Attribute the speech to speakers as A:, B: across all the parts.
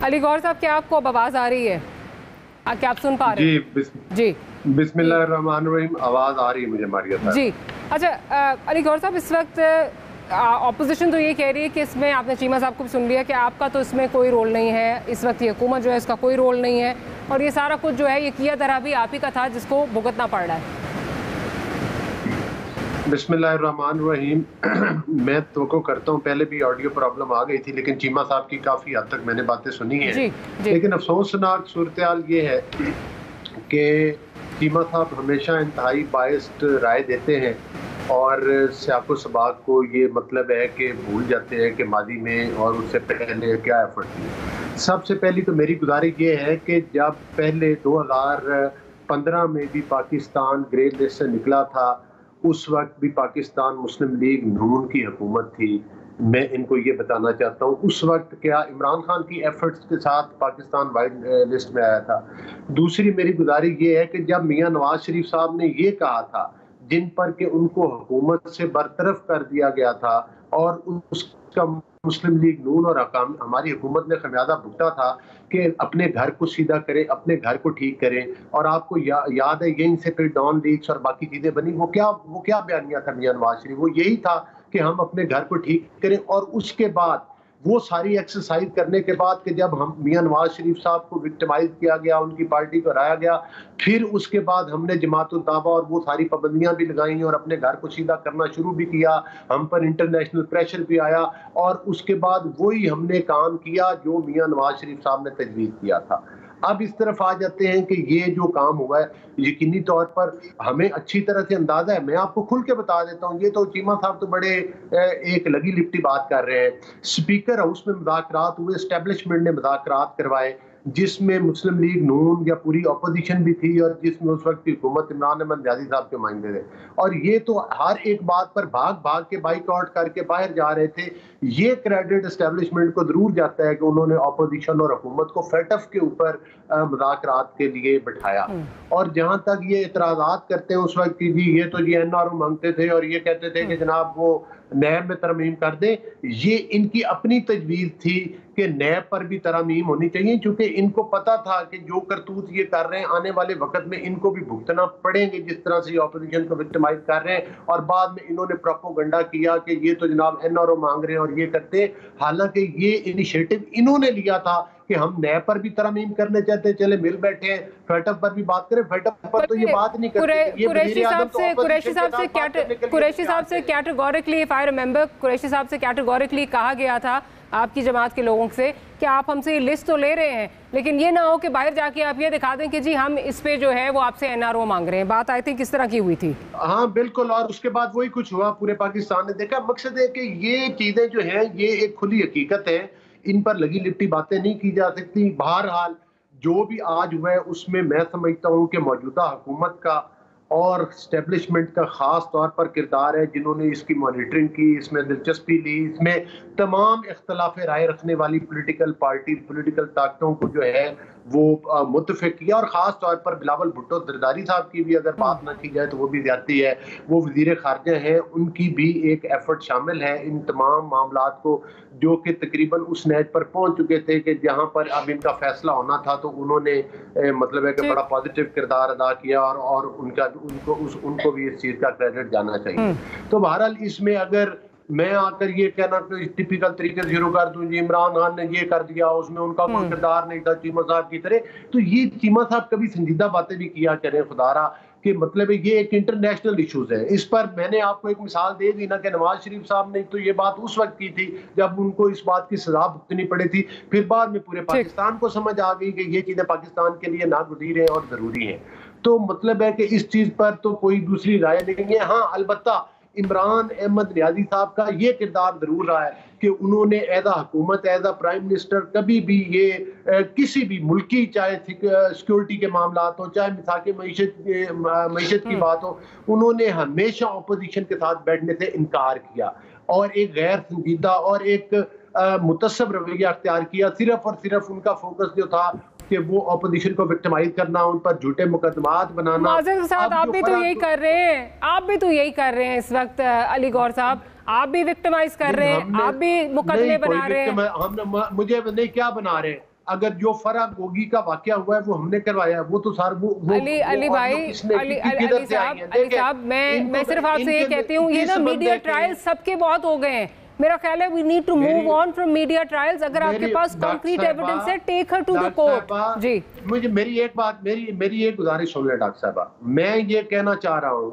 A: अली गौहर साहब, क्या आपको अब आवाज़ आ रही है? क्या आप सुन पा रहे हैं? जी,
B: बिस्मिल्लाहिर्रहमानिर्रहीम। आवाज़ आ रही है मुझे मारिया साहब?
A: जी। अच्छा, अली गौहर साहब, इस वक्त ऑपोजिशन तो ये कह रही है कि इसमें, आपने चीमा साहब को भी सुन लिया, कि आपका तो इसमें कोई रोल नहीं है, इस वक्त ये हुकूमत जो है इसका कोई रोल नहीं है, और ये सारा कुछ जो है ये किया दरा भी आप ही का था जिसको भुगतना पड़ रहा है।
B: बिस्मिल्लाहिर्रहमानिर्रहीम। मैं तुमको करता हूँ, पहले भी ऑडियो प्रॉब्लम आ गई थी, लेकिन चीमा साहब की काफ़ी हद तक मैंने बातें सुनी हैं।
A: जी, जी।
B: लेकिन अफसोसनाक सूरत-ए-हाल ये है कि चीमा साहब हमेशा इंतहाई बायस्ड राय देते हैं और सियाको सबाक को ये मतलब है कि भूल जाते हैं कि मादी में और उससे पहले क्या एफर्ट थी। सबसे पहली तो मेरी गुजारिश ये है कि जब पहले 2015 में भी पाकिस्तान ग्रे लिस्ट से निकला था, उस वक्त भी पाकिस्तान मुस्लिम लीग नून की हुकूमत थी। मैं इनको ये बताना चाहता हूँ, उस वक्त क्या इमरान खान की एफर्ट्स के साथ पाकिस्तान वाइट लिस्ट में आया था। दूसरी मेरी गुजारिश ये है कि जब मियां नवाज शरीफ साहब ने ये कहा था, जिन पर कि उनको हुकूमत से बरतरफ कर दिया गया था और उसका मुस्लिम लीग नून और हमारी हुकूमत ने खमियाजा भुगता था कि अपने घर को सीधा करें, अपने घर को ठीक करें। और आपको याद है, यहीं से फिर डॉन लीग्स और बाकी चीजें बनी। वो क्या बयानिया था मियां नवाज शरीफ? वो यही था कि हम अपने घर को ठीक करें। और उसके बाद वो सारी एक्सरसाइज करने के बाद कि जब हम मियां नवाज शरीफ साहब को विक्टिमाइज किया गया, उनकी पार्टी को हराया गया, फिर उसके बाद हमने जमात-उद दावा और वो सारी पाबंदियां भी लगाई और अपने घर को सीधा करना शुरू भी किया। हम पर इंटरनेशनल प्रेशर भी आया और उसके बाद वही हमने काम किया जो मियां नवाज शरीफ साहब ने तजवीज़ किया था। अब इस तरफ आ जाते हैं कि ये जो काम हुआ है, यकीनी तौर पर हमें अच्छी तरह से अंदाजा है। मैं आपको खुल के बता देता हूँ, ये तो चीमा साहब तो बड़े एक लगी लिपटी बात कर रहे हैं। स्पीकर हाउस में मुज़ाकरात हुए, एस्टेब्लिशमेंट ने मुज़ाकरात करवाए, जिसमें मुस्लिम लीग नून या पूरी अपोजिशन भी थी और जिसमें उस वक्त की हुकूमत इमरान अहमद न्याजी साहब के नुमाइंदे थे। और ये तो हर एक बात पर भाग भाग के बाइकआउट करके बाहर जा रहे थे। ये क्रेडिट एस्टेब्लिशमेंट को जरूर जाता है कि उन्होंने अपोजिशन और हुकूमत को फेटफ के ऊपर मुज़ाकरात के लिए बिठाया। और जहां तक ये इतराज़ात करते हैं उस वक्त की, जी ये तो जी एनआरओ मांगते थे और ये कहते थे कि जनाब वो नैब में तरमीम कर दें, ये इनकी अपनी तजवीज़ थी कि नैब पर भी तरमीम होनी चाहिए, क्योंकि इनको पता था कि जो करतूत ये कर रहे हैं आने वाले वक्त में इनको भी भुगतना पड़ेंगे, जिस तरह से ऑपोजिशन को विक्टिमाइज कर रहे हैं। और बाद में इन्होंने प्रोपोगंडा किया कि ये तो जनाब एनआरओ मांग रहे हैं और ये करते, हालांकि ये इनिशिएटिव इन्होंने लिया था कि हम नैब पर भी तरमीम करने चाहते हैं, चले मिल बैठे हैं, फेटअप पर भी बात करें। फेटअप पर तो ये बात नहीं करते। कुरैशी
A: साहब से categorically, if I remember, Qureshi साहब से कैटेगोरिकली कहा गया था आपकी जमात के लोगों से कि आप हमसे ये लिस्ट तो ले रहे हैं, लेकिन ये ना हो कि बाहर जाके आप ये दिखा दें कि जी हम इस पे जो है वो आपसे एनआरओ मांग रहे हैं। बात आई थिंक किस तरह की हुई थी?
B: हाँ बिल्कुल। और उसके बाद वही कुछ हुआ, पूरे पाकिस्तान ने देखा। मकसद है कि ये चीजें जो हैं ये एक खुली हकीकत है, इन पर लगी लिपटी बातें नहीं की जा सकती। बहरहाल जो भी आज हुआ है उसमें मैं समझता हूँ कि मौजूदा हुकूमत का और स्टैब्लिशमेंट का ख़ास तौर पर किरदार है, जिन्होंने इसकी मॉनिटरिंग की, इसमें दिलचस्पी ली, इसमें तमाम इख्तलाफ राय रखने वाली पॉलिटिकल पार्टी, पॉलिटिकल ताकतों को जो है वो मुतफिक किया। और ख़ास तौर पर बिलावल भुट्टो जरदारी साहब की भी अगर बात न की जाए तो वो भी ज़्यादती है। वो वज़ीर ख़ारजा हैं, उनकी भी एक एफर्ट शामिल है इन तमाम मामलात को, जो कि तकरीबन उस नैज पर पहुँच चुके थे कि जहाँ पर अब इनका फैसला होना था। तो उन्होंने मतलब है कि बड़ा पॉजिटिव किरदार अदा किया और उनको भी इस चीज़ का क्रेडिट जाना चाहिए। तो बहरहाल इसमें अगर मैं आकर ये कहना टिपिकल तरीके से शुरू कर दूं, जी इमरान खान ने ये कर दिया, उसमें उनका कोई किरदार नहीं था चीमा साहब की तरह, तो ये चीमा साहब कभी संजीदा बातें भी किया करें खुदारा, कि मतलब ये एक इंटरनेशनल इश्यूज है। इस पर मैंने आपको एक मिसाल दे दी ना कि नवाज शरीफ साहब ने तो ये बात उस वक्त की थी जब उनको इस बात की सजा भुगतनी पड़ी थी, फिर बाद में पूरे पाकिस्तान को समझ आ गई कि ये चीजें पाकिस्तान के लिए नागुज़ीर हैं और जरूरी हैं। तो मतलब है कि इस चीज पर तो कोई दूसरी राय नहीं है। हाँ, अलबत्ता इमरान अहमद न्याजी साहब का ये किरदार जरूर रहा है कि उन्होंने एज आ हुकूमत, एज आ प्राइम मिनिस्टर कभी भी ये किसी भी मुल्क की, चाहे सिक्योरिटी के मामलात हो, चाहे मिसाके मईशत की बात हो, उन्होंने हमेशा अपोजिशन के साथ बैठने से इनकार किया और एक गैर संजीदा और एक मुतस्सब रवैया अख्तियार किया। सिर्फ और सिर्फ उनका फोकस जो था कि वो ऑपोजिशन को विक्टिमाइज करना, उन पर झूठे मुकदमात बनाना।
A: आप भी तो यही कर रहे हैं, आप भी तो यही कर रहे हैं इस वक्त अली गौहर साहब, आप भी विक्टिमाइज कर रहे हैं, आप भी मुकदमे बना रहे हैं।
B: मुझे नहीं, क्या बना रहे हैं? अगर जो फरा गोगी का वाकया हुआ है वो हमने करवाया, वो तो सार वो
A: अली भाई, अली साहब, मैं सिर्फ आपसे ये कहती हूँ, ये ना मीडिया ट्रायल सबके बहुत हो गए हैं। मेरा ख्याल है we need to move on from media trials. अगर आपके पास कंक्रीट एविडेंस है, take her to the court. जी,
B: मुझे मेरी एक गुजारिश सुन ले डॉक्टर साहबा, मैं ये कहना चाह रहा हूँ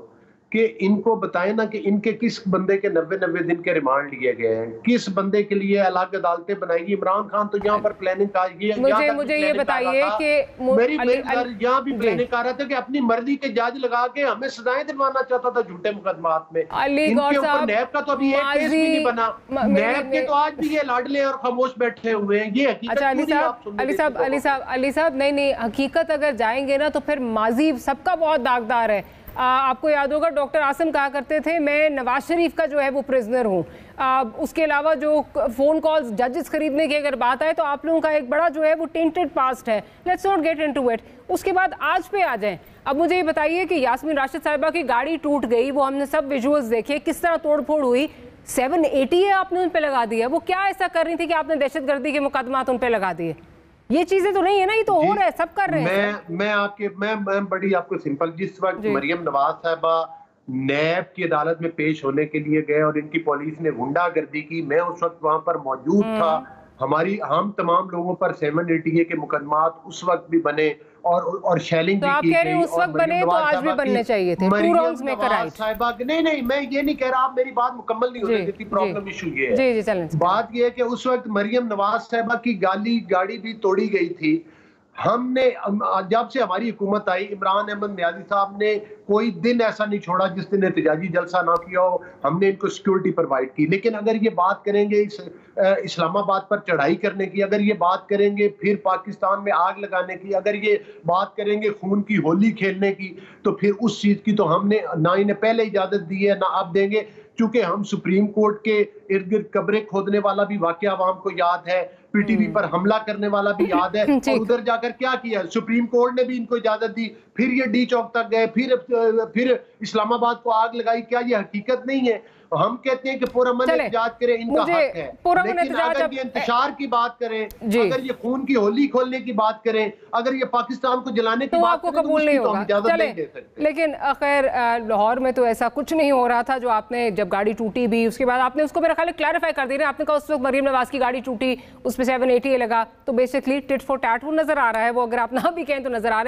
B: कि इनको बताएं ना कि इनके किस बंदे के 90 दिन के रिमांड लिए गए हैं, किस बंदे के लिए अलग अदालतें बनाएगी। इमरान खान तो यहाँ पर प्लानिंग का
A: मुझे ये बताइए कि
B: यहाँ भी प्लानिंग कर रहा था कि अपनी मर्जी के जज लगा के हमें सजाएं दिलवाना चाहता था झूठे मुकदमात में। इनके ऊपर नैब का तो अभी एक केस भी नहीं बना। नैब के तो आज भी ये लाडले और खामोश बैठे हुए हैं। ये हकीकत।
A: अली साहब, नहीं, हकीकत अगर जाएंगे ना तो फिर माजी सबका बहुत दागदार है। आपको याद होगा डॉक्टर आसिम कहा करते थे मैं नवाज शरीफ का जो है वो प्रिजनर हूँ। उसके अलावा जो फ़ोन कॉल्स जजेस खरीदने की अगर बात आए तो आप लोगों का एक बड़ा जो है वो टेंटेड पास्ट है। Let's not get into it. उसके बाद आज पे आ जाएं। अब मुझे ये बताइए कि यास्मीन राशिद साहिबा की गाड़ी टूट गई, वो हमने सब विजुअल्स देखे, किस तरह तोड़फोड़ हुई। 780 आपने उन पर लगा दिया। वो क्या ऐसा कर रही थी कि आपने दहशतगर्दी के मुकदमात उन पर लगा दिए? ये चीजें तो नहीं है ना, ये तो हो रहा है, सब कर रहे हैं।
B: मैं बड़ी आपको सिंपल, जिस वक्त मरियम नवाज साहबा नैब की अदालत में पेश होने के लिए गए और इनकी पुलिस ने गुंडागर्दी की, मैं उस वक्त वहां पर मौजूद था। हम तमाम लोगों पर 780 के मुकदमात उस वक्त भी बने और शेलिंग
A: तो आप कह रहे हैं उस वक्त बने तो आज भी बनने चाहिए थे।
B: साहिबा नहीं, मैं ये नहीं कह रहा, आप मेरी बात मुकम्मल नहीं होने देती। प्रॉब्लम इशू ये है, बात ये है कि उस वक्त मरियम नवाज साहिबा की गाड़ी भी तोड़ी गई थी। हमने जब से हमारी हुकूमत आई, इमरान अहमद नियाज़ी साहब ने कोई दिन ऐसा नहीं छोड़ा जिस दिन एहतजाजी जलसा ना किया हो। हमने इनको सिक्योरिटी प्रोवाइड की। लेकिन अगर ये बात करेंगे इस्लामाबाद पर चढ़ाई करने की, अगर ये बात करेंगे फिर पाकिस्तान में आग लगाने की, अगर ये बात करेंगे खून की होली खेलने की, तो फिर उस चीज़ की तो हमने ना इन्हें पहले इजाज़त दी है ना अब देंगे। क्योंकि हम सुप्रीम कोर्ट के इर्द गिर्द कब्रें खोदने वाला भी वाकया आवाम को याद है, पीटीवी पर हमला करने वाला भी याद है। और उधर जाकर क्या किया, सुप्रीम कोर्ट ने भी इनको इजाजत दी, फिर ये डी चौक तक गए, फिर इस्लामाबाद को आग लगाई। क्या ये हकीकत नहीं है? हम कहते हैं कि पुरअमन एहतजाज करें, इनका हक है। लेकिन अगर ये इंतशार की बात करें, अगर ये खून की होली खोलने की बात करें, अगर ये पाकिस्तान को जलाने की बात करें,
A: कबूल नहीं होगा। लेकिन खैर लाहौर में तो ऐसा कुछ नहीं हो रहा था। जो आपने जब गाड़ी टूटी भी उसके बाद आपने उसको मेरा ख्याल क्लैरिफाई कर दिया। आपने कहा उस वक्त मरियम नवाज की गाड़ी टूटी, उसमें 780 लगा, तो बेसिकली टिट फॉर टैट नजर आ रहा है वो। अगर आप ना भी कहें तो नजर आ रहा है।